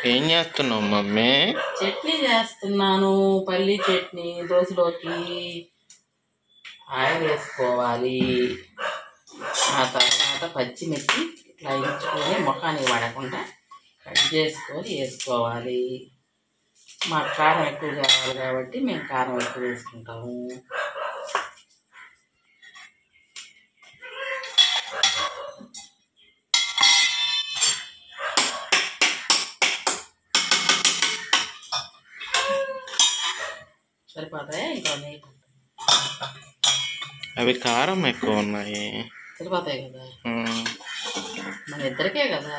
ఏం చేస్తున్నావు మమ్మీ? చట్నీ చేస్తున్నాను. పల్లి చట్నీ. దోశలోకి ఆయిల్ వేసుకోవాలి. ఆ తర్వాత పచ్చిమిర్చి ఇట్లా ఇంచుకొని ముఖానికి పడకుండా కట్ చేసుకొని వేసుకోవాలి. మాకు కారం ఎక్కువ కావాలి కాబట్టి మేము కారం ఎక్కువ వేసుకుంటాము. సరిపోతాయా? ఇంకా అవి కారం ఎక్కువ ఉన్నాయి. సరిపోతాయి కదా, మన ఇద్దరికే కదా.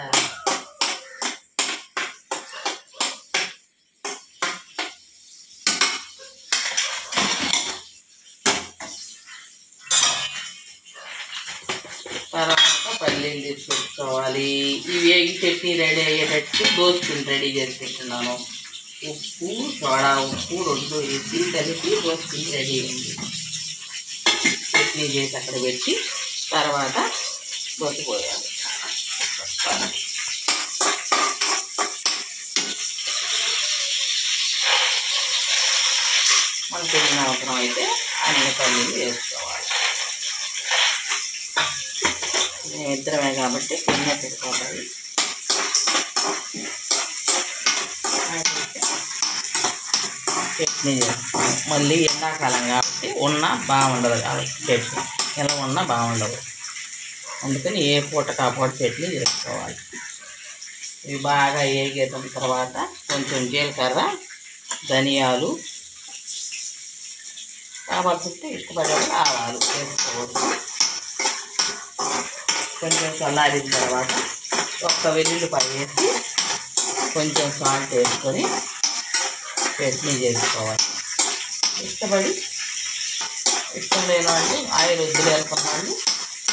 తర్వాత పల్లీలు తీసుకొచ్చుకోవాలి. ఈ వేగి చట్నీ రెడీ అయ్యేటట్టు దోసపిండి రెడీ చేసి పెట్టున్నాను. ఉప్పు, సోడా ఉప్పు రెండు వేసి కలిపి దోసపిండి రెడీ అయింది. చట్నీ చేసి అక్కడ పెట్టి తర్వాత దోశ పోయాలి. మన తిన్న అవసరం అయితే అన్ని పల్లీలు వేసుకోవాలి. మేము ఇద్దరమే కాబట్టి తిన్న పెట్టుకోవాలి. చట్నీ చేస్తాం. మళ్ళీ ఎండాకాలం కాబట్టి ఉన్నా బాగుండదు కాబట్టి చట్నీ ఎలా ఉన్నా బాగుండదు. అందుకని ఏ పూట కాపాడు చట్నీ చేసుకోవాలి. ఇవి బాగా వేగేసిన తర్వాత కొంచెం జీలకర్ర, ధనియాలు, కావాల్సింటే ఇష్టపడే ఆవాలు వేసుకోవచ్చు. కొంచెం చల్లారిన తర్వాత ఒక్క వెల్లుల్లిపాయ వేసి కొంచెం సాల్ట్ వేసుకొని చట్నీ చేసుకోవాలి. ఇష్టం లేని వాళ్ళు ఆయిల్ వద్దులు వేసుకున్న వాళ్ళు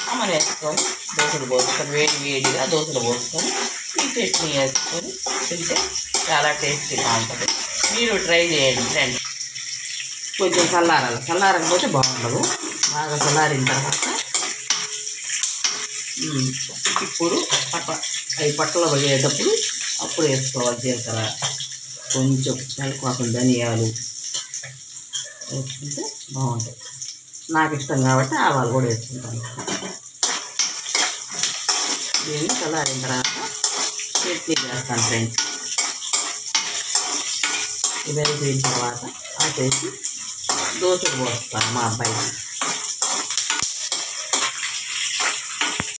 అమ్మని వేసుకొని దోశలు పోసుకొని వేడిగా దోశలు పోసుకొని ఈ చట్నీ వేసుకొని తింటే చాలా టేస్టీగా ఉంటుంది. మీరు ట్రై చేయండి ఫ్రెండ్స్. కొంచెం చల్లారకపోతే బాగుండదు. బాగా చల్లారిన తర్వాత ఇప్పుడు అవి పట్టలో పడేటప్పుడు అప్పుడు వేసుకోవాలి. జీలకర్ర, కొంచెం నెలకోసం ధనియాలు వేసుకుంటే బాగుంటుంది. నాకు ఇష్టం కాబట్టి ఆవాలు కూడా వేసుకుంటాను. దీన్ని చల్లారిన తర్వాత చట్నీ చేస్తాను ఫ్రెండ్స్. ఇది అయిపోయిన తర్వాత ఆపేసి దోశలు పోస్తాను మా అబ్బాయికి.